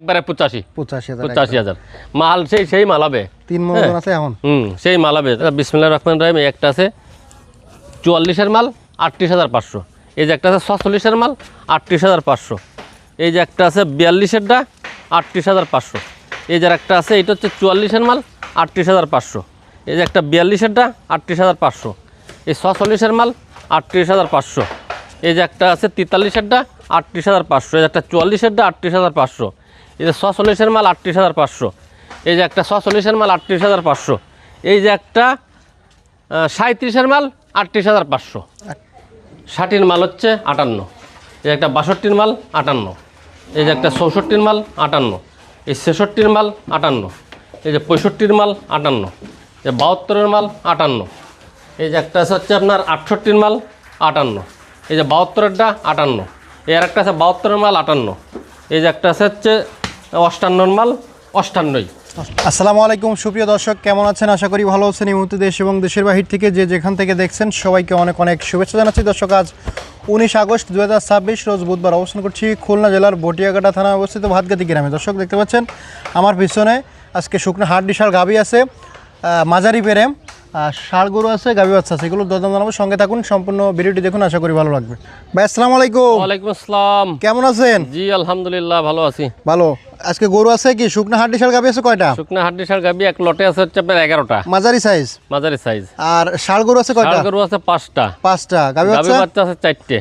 একবারে 85,000 মাল সেই মাল হবে 3 মন আছে এখন সেই মাল হবে। বিসমিল্লাহির রহমানির রহিম। একটা আছে 44-এর মাল 38,500, এই যে একটা আছে 46-এর মাল 38,500, এই যে একটা আছে 42-এরটা 38,500, এই যে একটা আছে এটা হচ্ছে 44-এর মাল 38,500, এই যে একটা 42-এরটা 38,500, এই 46-এর মাল 38,500, এই যে একটা আছে 43-এরটা 38,500, এই যে একটা 44-এরটা 38,500, এই যে 46-এর মাল 38,500, এই যে একটা 46-এর মাল 38,500, এই যে একটা 37-এর মাল 38,500, 60-এর মাল হচ্ছে 58, এই একটা 62-এর মাল 58, এই যে একটা 64-এর মাল 58, এই 66-এর মাল 58, এই যে 65-এর মাল 58, এই 72-এর মাল 58, এই যে একটা আছে হচ্ছে আপনার 68-এর মাল 58, এই যে 72-এরটা 58, এর একটা আছে 72-এর মাল 58, এই যে একটা আছে হচ্ছে 58-এর মাল 98। আসসালামু আলাইকুম সুপ্রিয় দর্শক, কেমন আছেন? আশা করি ভালো আছেন। এই মুহূর্তে দেশ এবং দেশের বাহির থেকে যে যেখান থেকে দেখছেন সবাইকে অনেক অনেক শুভেচ্ছা জানাচ্ছি। দর্শক, আজ 19 আগস্ট 2026 রোজ বুধবার অবস্থান করছি খুলনা জেলার বটিয়াঘাটা থানায় অবস্থিত ভাতগাতি গ্রামে। দর্শক, দেখতে পাচ্ছেন আমার পিছনে আজকে শুকনো হাড্ডি ষাঁড় গাভী আছে, মাঝারি পেরেম ষাঁড় গরু আছে, গাভী বাচ্চা আছে, এগুলো দরদাম জানাবো। সঙ্গে থাকুন, সম্পূর্ণ ভিডিওটি দেখুন, আশা করি ভালো লাগবে। ভাই আসসালামু আলাইকুম। ওয়ালাইকুম আসসালাম। কেমন আছেন? জি আলহামদুলিল্লাহ ভালো আছি। ভালো। আজকে গরু আছে কি? শুকনো হাড্ডি ষাঁড় গাভী আছে কয়টা? শুকনো হাড্ডি ষাঁড় গাভী এক লটে আছে হচ্ছে আপনার 11টা, মাঝারি সাইজ। মাঝারি সাইজ। আর ষাঁড় গরু আছে কয়টা? ষাঁড় গরু আছে 5টা, 5টা। গাভী বাচ্চা আছে 4টে।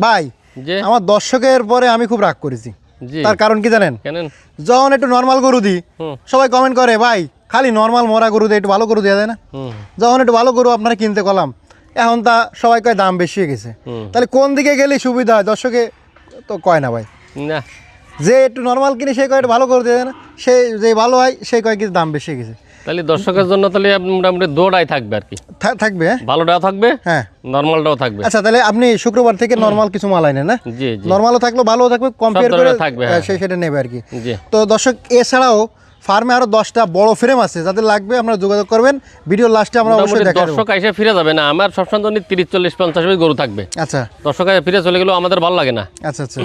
ভাই জি আমার দর্শকের পরে আমি খুব রাগ করেছি। জি তার কারণ কি জানেন? কেন? যখন একটু নর্মাল গরু দিই সবাই কমেন্ট করে, ভাই খালি নর্মাল মরা গরু দিয়ে একটু ভালো গরু দেওয়া যায় না? যখন একটু ভালো গরু আপনারা কিনতে কলাম, এখন তা সবাই কয় দাম বেশি হয়ে গেছে। তাহলে কোন দিকে গেলে সুবিধা হয়? দর্শকে তো কয় না ভাই, না যে একটু নর্মাল কিনে সে কয় একটু ভালো গরু দেয় না, সে যে ভালো হয় সেই কয় কিছু দাম বেশি হয়ে গেছে। তাহলে দর্শকের জন্য তাহলে মোটামুটি দৌড়াই থাকবে আর কি। থাকবে, ভালোটাও থাকবে, হ্যাঁ নর্মালটাও থাকবে। আচ্ছা, তাহলে আপনি শুক্রবার থেকে নর্মাল কিছু মাল আইনেন না? জি জি, নর্মালও থাকলো, ভালোও থাকবে, কম্পেয়ার করে থাকবে, সেটা নেবে আর কি। জি। তো দর্শক, এছাড়াও ফার্মে আরো 10টা বড় ফ্রেম আছে, যাদের লাগবে আপনারা যোগাযোগ করবেন। ভিডিও লাস্টে আমরা অবশ্যই দেখাবো। দর্শক এসে ফিরে যাবে না, আমার সবসময় জন্য 30, 40, 50 পিস গরু থাকবে। আচ্ছা, দর্শক এসে ফিরে চলে গেলেও আমাদের ভালো লাগে না। আচ্ছা আচ্ছা।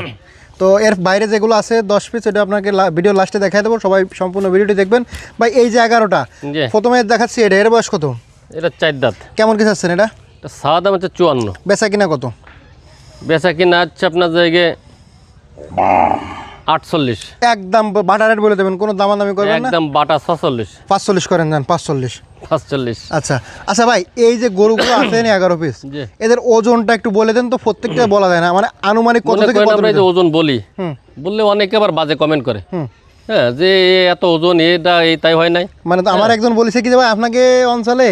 তো এর বাইরে যেগুলো আছে 10 পিস, এটা আপনাকে ভিডিও লাস্টে দেখাই দেবো, সবাই সম্পূর্ণ ভিডিওটি দেখবেন। ভাই এই যে 11টা প্রথমে দেখাচ্ছি, এর বয়স কত? এটা 4 দাঁত। কেমন কি চাচ্ছেন এটা? সাদা দাম হচ্ছে 54। বেচা কিনা কত? বেচা কিনা হচ্ছে আপনার জায়গায় 48। একদম বাটা রেট বলে দেবেন, কোনো দামাদামি করবেন না? একদম বাটা 46। 45 করেন, যান 45। আচ্ছা আচ্ছা ভাই, এই যে গরুগুলো আছে 11 পিস, এদের ওজনটা একটু বলে দেন তো। প্রত্যেকটা বলা যায় না, মানে আনুমানিক কত থেকে কত? আমরা যে ওজন বলি, বললে অনেকে আবার বাজে কমেন্ট করে, হ্যাঁ, যে এত ওজন এটা এই তাই হয় নাই। মানে তো আমার একজন বলেছে কি যে ভাই আপনাকে অঞ্চলে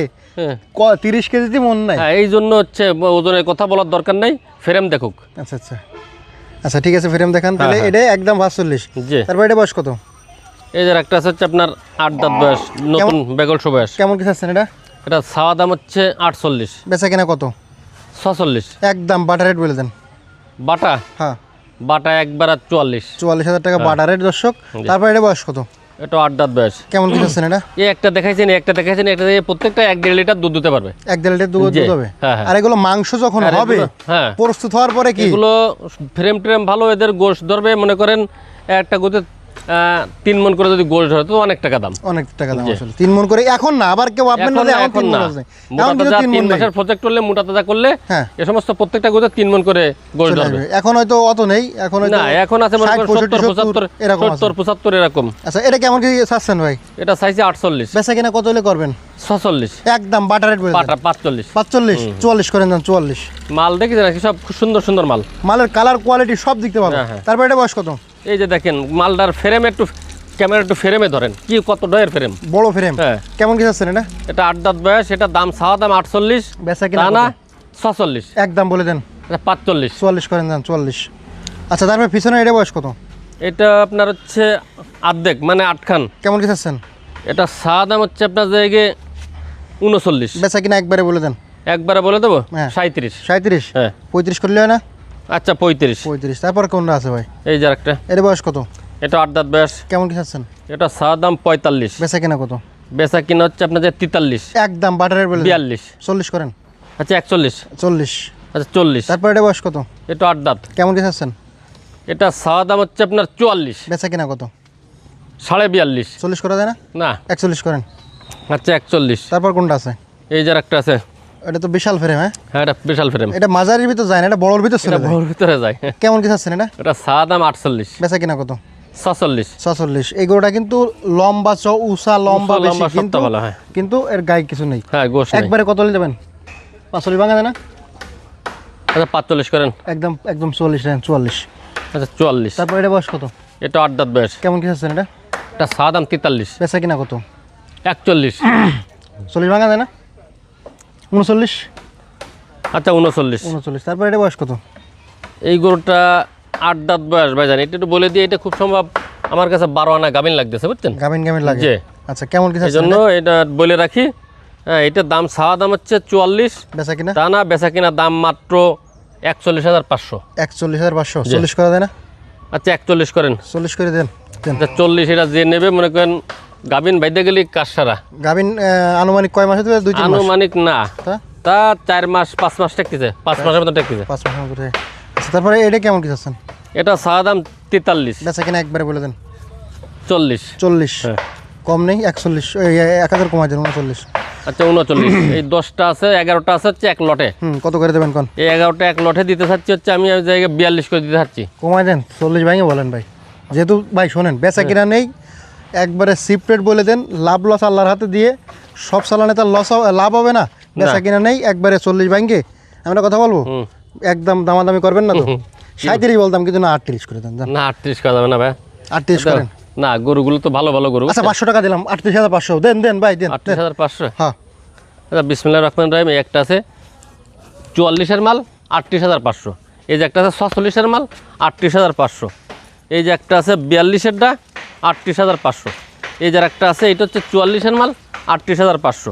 30 কেজি মন নাই, এই জন্য হচ্ছে ওজনের কথা বলার দরকার নাই, ফ্রেম দেখুক। আচ্ছা আচ্ছা আচ্ছা, ঠিক আছে, ফ্রেম দেখান তাহলে। এটা একদম 45। তারপর এটা বয়স কত? এই যে একটা হচ্ছে আপনার 8 দাঁত বয়স, নতুন বেগলশো বয়স। কেমন কি চাচ্ছেন এটা? এটা ছাওয়া দাম হচ্ছে 48। বেচা কিনা কত? 46। একদম বাটা রেট বলে দেন। বাটা? হ্যাঁ, বাটা একবার 44,000 টাকা বাটা রেট। দর্শক, তারপর এটা বয়স কত? এটা 8 দাঁত বয়স। কেমন কি চাচ্ছেন এটা? এই একটা দেখাইছেন, একটা প্রত্যেকটা 1.5 লিটার দুধ দিতে পারবে। 1.5 লিটার দুধ হবে। আর এগুলো মাংস যখন হবে, হ্যাঁ, প্রস্তুত হওয়ার পরে কি এগুলো ফ্রেম ট্রেম ভালো, এদের গোশত ধরবে। মনে করেন একটা গোতে 3 মণ করে যদি গোশত ধরে তো অনেক টাকা দাম। অনেক টাকা দাম আসলে 3 মণ করে। এখন না, আবার কেউ ভাববেন না যে এখন 3 মণ আছে। এখন কিন্তু 3 মণ মাসের প্রজেক্ট করলে, মোটা তাজা করলে এই সমস্ত প্রত্যেকটা গোতে 3 মণ করে গোশত ধরবে। এখন হয়তো অত নেই, এখন হয়তো না, এখন আছে মনে করেন 70, 75 এরকম। আচ্ছা, এটা কেমন কি চাচ্ছেন ভাই? এটা চাইছে 48। বেচা কিনা কত হলে করবেন? 46। একদম বাটা রেট বলে দেন। বাটা 45। 44 করেন, দেন 44। মাল দেখেছেন নাকি? সব খুব সুন্দর সুন্দর মাল, মালের কালার কোয়ালিটি সব দেখতে পাবেন। তারপর এটা বয়স কত? এই যে দেখেন মালদার ফ্রেম, একটু ক্যামেরা একটু ফ্রেমে ধরেন, কি কত ডয়ের ফ্রেম, বড় ফ্রেম। হ্যাঁ, কেমন কি চাচ্ছেন এটা? এটা 8 দাঁত বয়স। এটা দাম ছাওয়া দাম 48, বেচা কিনা না 46। একদম বলে দেন। এটা 45। 44 করেন, দেন 44। আচ্ছা, তারপর পিছনে এটা বয়স কত? এটা আপনার হচ্ছে আর্ধেক, মানে 8 খান। কেমন কি চাচ্ছেন? এটা ছাওয়া দাম হচ্ছে আপনার জায়গায় 39। বেচা কিনা একবারে বলে দেন। একবারে বলে দেবো 37। 37? হ্যাঁ, 35 করলে হয় না? আচ্ছা 35। তারপর কোনটা আছে ভাই? এই যে একটা, এর বয়স কত? এটা 8 দাঁত বয়স। কেমন কি চাচ্ছেন? এটা ছাওয়া দাম 45। বেচা কিনা কত? বেচা কিনা হচ্ছে আপনার যে 43। একদম বাটারের বলে 42। 40 করেন। আচ্ছা 41। 40। আচ্ছা 40। তারপর এটা বয়স কত? এটা 8 দাঁত। কেমন কি চাচ্ছেন? এটা ছাওয়া দাম হচ্ছে আপনার 44। বেচা কিনা কত? 42.5। 40 করা যায় না? না 41 করেন। আচ্ছা 41। তারপর কোনটা আছে? এই যে একটা আছে, এটা তো বিশাল ফ্রেম। হ্যাঁ, হ্যাঁ এটা বিশাল ফ্রেম। এটা মাঝারির ভিতর যায় না, এটা বড়র ভিতর চলে এটা যায়। বড় ভিতরে যায়। কেমন কি চাচ্ছেন এটা? এটা সাদা দাম 48। বেচা কিনা কত? 46। 46। এই গরুটা কিন্তু লম্বা উষা লম্বা উঁচু, বেশি, লম্বা, কিন্তু সবটা ভালো, হ্যাঁ। কিন্তু এর গায়ে কিছু নেই। হ্যাঁ গোশ নেই। একবারে কত হলে দেবেন? 45 ভাঙা দেয় না? আচ্ছা 45 করেন। একদম একদম 40 দেন, 44। আচ্ছা 44। তারপর এটা বয়স কত? এটা 8 দাঁত বয়স। কেমন কি চাচ্ছেন এটা? এটা সাদা দাম 43। বেচা কিনা কত? 41। 40 ভাঙা দেয় না? 39। আচ্ছা 39। 39। তারপর এটা বয়স কত? এই গরুটা 8 দাঁত বয়স ভাইজান। এটা একটু বলে দিয়ে, এটা খুব সম্ভব আমার কাছে 12 আনা গাভিন লাগতেছে, বুঝছেন? গাভিন গাভিন লাগে। জি। আচ্ছা, কেমন কি এই চাচ্ছেন জন্য এটা বলে রাখি। হ্যাঁ, এটার দাম সাদা দাম হচ্ছে 44। বেচা কিনা? তা না, বেচা কিনা দাম মাত্র 41,500। 41,500। 40 করা দেয় না? আচ্ছা 41 করেন। 40 করে দেন। দেন। আচ্ছা 40। এটা যে নেবে মনে করেন গাভিন বাইদে গেলে কাজ সারা। গাভিন আনুমানিক কয় মাস হতে পারে? 2-3 মাস। আনুমানিক না, তা তা 4 মাস 5 মাস টেকতেছে, 5 মাসের মতো টেকতেছে। 5 মাসের মতো। আচ্ছা, তারপরে এটা কেমন কি চাচ্ছেন? এটা সাদা দাম 43। বেচা কিনা একবারে বলে দেন। 40। 40। হ্যাঁ। কম নেই? 41। 1000 কমাই দেন, 39। আচ্ছা 39। এই 10টা আছে, 11টা আছে হচ্ছে এক লটে। কত করে দেবেন কোন? এই 11টা এক লটে দিতে চাচ্ছি হচ্ছে, আমি ওই জায়গায় 42 করে দিতে চাচ্ছি। কমাই দেন। 40 ভাঙে বলেন ভাই, যেহেতু ভাই শোনেন বেচা কিনা নেই, একবারে সিপ্রেট বলে দেন। লাভ লস আল্লাহর হাতে দিয়ে, সব সালানে তার লাভ হবে না। বেচা কিনা নেই, একবারে 40 ভাঙে আমরা কথা বলবো। হুম। একদম দামাদামি করবেন না তো? 37 বলতাম, কিন্তু না 38 করে দেন। না 38 করা যাবে না ভাই। 38 করেন। না, গরুগুলো তো ভালো ভালো গরু। আচ্ছা 500 টাকা দিলাম, 38,500 দেন। দেন ভাই, দেন। 38,500। হ্যাঁ, আচ্ছা বিসমিল্লাহির রহমানির রহিম। এই একটা আছে 44-এর মাল 38,500। এই যে একটা আছে 46-এর মাল 38,500। এই যে একটা আছে 42-এরটা 38,500। এই যে একটা আছে, এটা হচ্ছে 44-এর মাল 38,500।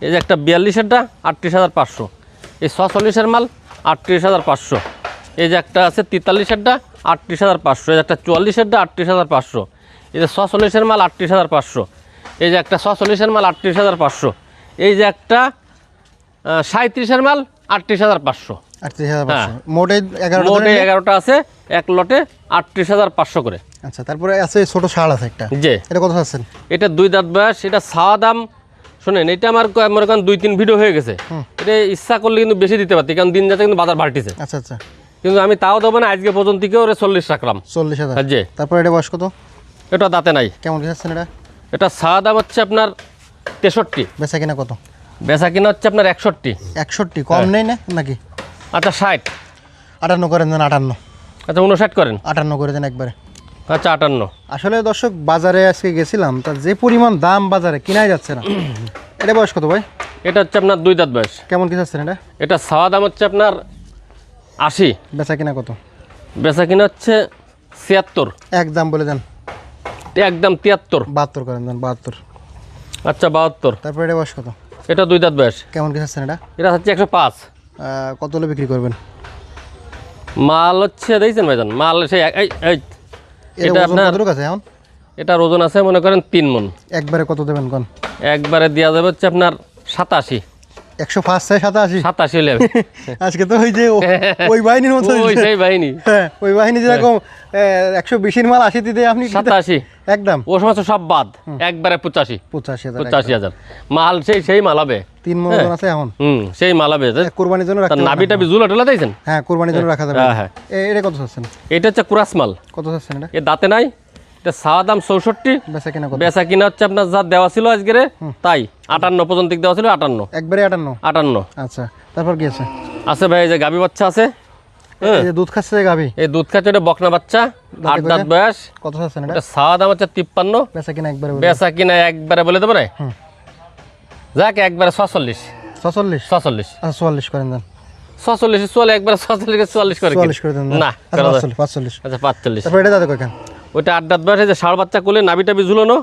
এই যে একটা 42-এরটা 38,500। এই 46-এর মাল 38,500। এই যে একটা আছে 43-এরটা 38,500। এই যে একটা 44-এরটা 38,500। এই যে 46-এর মাল 38,500। এই যে একটা 46-এর মাল 38,500। এই যে একটা 37-এর মাল 38,500। 38,500 মোটে 11টা মোটে ধরে নিন। 11টা আছে, এক লটে 38,500 করে। আচ্ছা, তারপরে আছে ছোট শাল আছে একটা, জি। এটা কত চাচ্ছেন? এটা 2 দাঁত বয়স। এটা সাদা দাম, শোনেন, এটা আমার মনে করেন 2-3 ভিডিও হয়ে গেছে। এটা ইচ্ছা করলে কিন্তু বেশি দিতে পারতি, কারণ দিন যাতে কিন্তু বাজার বাড়তিছে। আচ্ছা আচ্ছা, কিন্তু আমি তাও দেবো না, আজকে পর্যন্ত কেউ 40 রাখলাম। 40,000। জি। তারপরে এটা বয়স কত? এটা দাঁতে নাই। কেমন কি চাচ্ছেন এটা? এটা সাদা দাম হচ্ছে আপনার 63। বেচা কিনা কত? বেচা কিনা হচ্ছে আপনার 61। 61 কম নেই না নাকি? আচ্ছা 60। 58 করেন দেন। 58। আচ্ছা 59 করেন। 58 করে দেন একবারে। আচ্ছা 58। আসলে দর্শক, বাজারে আজকে গেছিলাম, তার যে পরিমাণ দাম বাজারে কিনাই যাচ্ছে না। এটা বয়স কত ভাই? এটা হচ্ছে আপনার 2 দাঁত বয়স। কেমন কি চাচ্ছেন এটা? এটা সাদা দাম হচ্ছে আপনার 80। বেচা কিনা কত? বেচা কিনা হচ্ছে 76। একদম বলে দেন। একদম 73। 72 করেন দেন। 72। আচ্ছা 72। তারপরে এটা বয়স কত? এটা 2 দাঁত বয়স। কেমন কি চাচ্ছেন এটা? এটা হচ্ছে 105। কত হলে বিক্রি করবেন? মাল হচ্ছে দেখছেন ভাইজান, মাল সেই এটা এটা ওজন আপনার, কতটুকু আছে এখন? এটার ওজন আছে মনে করেন 3 মণ। একবারে কত দেবেন কোন? একবারে দেওয়া যাবে হচ্ছে আপনার 87। 105 চাই 87? 87 হলে আজকে তো ওই যে ওই বাহিনীর মতো ওই হয়েছে। সেই বাহিনী। হ্যাঁ, ওই বাহিনী যেরকম 120 মাল 80 দিতে আপনি 87। একদম ও সমস্ত সব বাদ, একবারে 85। 85,000। 85,000 মাল, সেই মাল হবে। 3 মণ ওজন আছে এখন। সেই মাল হবে। কুরবানির জন্য তার রাখতে নাভি টাবি জুলা টুলা দিয়েছেন। হ্যাঁ, কুরবানির জন্য রাখা যাবে। হ্যাঁ, হ্যাঁ। এটা কত চাচ্ছেন? এটা হচ্ছে কুরাস মাল। কত চাচ্ছেন এটা? এ দাঁতে নাই। এটা সাদা দাম 64। বেচা কিনা কত? বেচা কিনা হচ্ছে আপনার যা দেওয়া ছিল আজকের, তাই 58 পর্যন্ত দেওয়া ছিল। 58। একবারে 58। 58 আচ্ছা, তারপর কি আছে? আছে ভাই। এই যে গাভী বাচ্চা আছে। হ্যাঁ, এই যে দুধ খাচ্ছে গাভী, এই দুধ খাচ্ছে, এটা বকনা বাচ্চা, 8 দাঁত বয়স। কত চাচ্ছেন এটা? এটা সাদা দাম হচ্ছে 53। বেচা কিনা একবারে বলে বেচা কিনা একবারে বলে দেবো রে। যাক একবারে 46। 46। 46। আচ্ছা 44 করেন দেন। 46 চলে, একবারে 46 করে 44 করে দেন। না। আচ্ছা 45। আচ্ছা 45। তারপর এটা দাদা কয়খান? ওইটা 8 দাঁত বয়স। এই যে ষাঁড় বাচ্চা কোলে, নাভি টাবি ঝুলানো,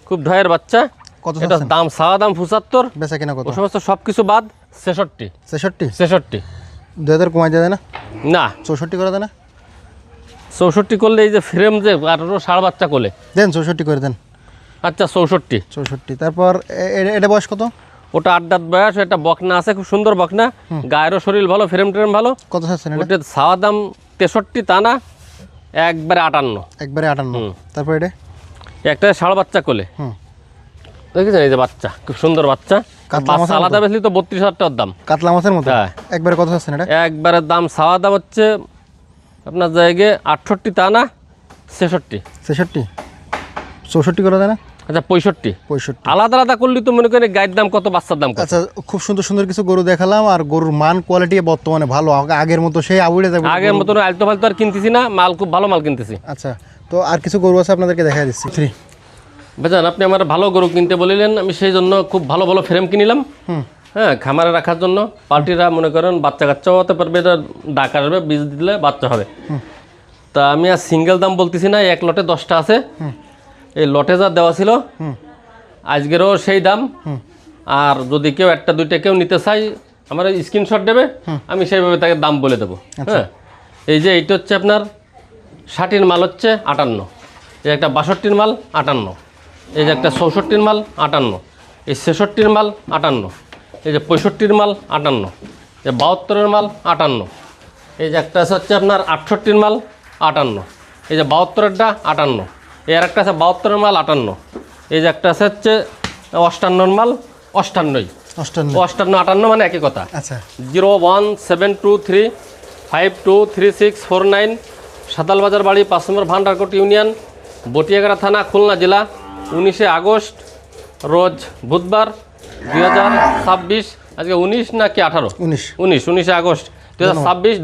খুব ঢয়ের বাচ্চা। কত এটা চাচ্ছেন? দাম সাদা দাম 75। বেচা কিনা কত? ও সমস্ত সব কিছু বাদ 66। 66। 66 2000 কমাই দেয় না? না, 64 করে দেন না? 64 করলে এই যে ফ্রেম যে 18 ষাঁড় বাচ্চা কোলে। দেন 64 করে দেন। আচ্ছা 64। 64। তারপর এটা বয়স কত? ওটা 8 দাঁত বয়স। এটা বকনা আছে, খুব সুন্দর বকনা, গায়েরও শরীর ভালো, ফ্রেম ট্রেম ভালো। কত চাচ্ছেন এটা? ওটা সাদা দাম 63, তা না একবারে 58। একবারে 58। তারপর এটা একটা ষাঁড় বাচ্চা কোলে, হুম। দেখেছেন এই যে বাচ্চা, খুব সুন্দর বাচ্চা। কাতলা মাছের বাচ্চা মতো? আলাদা বেশি তো 32,000 টাকার দাম। কাতলা মাছের মতো? হ্যাঁ। একবারে কত আছেন এটা? একবারের দাম চাওয়া দাম হচ্ছে আপনার জায়গায় 68, তা না 66, 66, 64 করে দেয় না? আচ্ছা 65। 65। আলাদা আলাদা করলে তো মনে করেন গায়ের দাম কত, বাচ্চার দাম কত। আচ্ছা, খুব সুন্দর সুন্দর কিছু গরু দেখালাম, আর গরুর মান কোয়ালিটি বর্তমানে ভালো, আগের মতো সেই আবুড়ে যাবে আগের মতন আলতো ফালতো আর কিনতেছি না, মাল খুব ভালো মাল কিনতেছি। আচ্ছা, তো আর কিছু গরু আছে আপনাদেরকে দেখা দিচ্ছি। 3 ভাইজান আপনি আমার ভালো গরু কিনতে বলিলেন, আমি সেই জন্য খুব ভালো ভালো ফ্রেম কিনিলাম। হ্যাঁ, খামারে রাখার জন্য। পার্টিরা মনে করেন বাচ্চা কাচ্চাও হতে পারবে, এটা ডাক আসবে, বীজ দিলে বাচ্চা হবে। তা আমি আর সিঙ্গেল দাম বলতেছি না, এক লটে 10টা আছে। এই লটে যা দেওয়া ছিল আজকেরও সেই দাম। আর যদি কেউ একটা দুইটা কেউ নিতে চাই, আমার স্ক্রিনশট দেবে, আমি সেইভাবে তাকে দাম বলে দেবো। হ্যাঁ, এই যে এইটা হচ্ছে আপনার 60-র মাল হচ্ছে 58, এই একটা 62-র মাল 58, এই যে একটা 64-র মাল 58, এই 66-র মাল 58, এই যে 65-র মাল 58, এই 72-র মাল 58, এই যে একটা আছে হচ্ছে আপনার 68-র মাল 58, এই যে 72-এরটা 58, এর একটা আছে 72-র মাল 58, এই যে একটা আছে হচ্ছে 58-র মাল 58, 58 মানে একই কথা। আচ্ছা, 01723523649, সাতালবাজার বাড়ি, 5 নম্বর ভান্ডারকোট ইউনিয়ন, বটিয়াগাড়া থানা, খুলনা জেলা। 19 আগস্ট রোজ বুধবার 2026। আজকে 19 নাকি 18? 19। 19 আগস্ট 2026।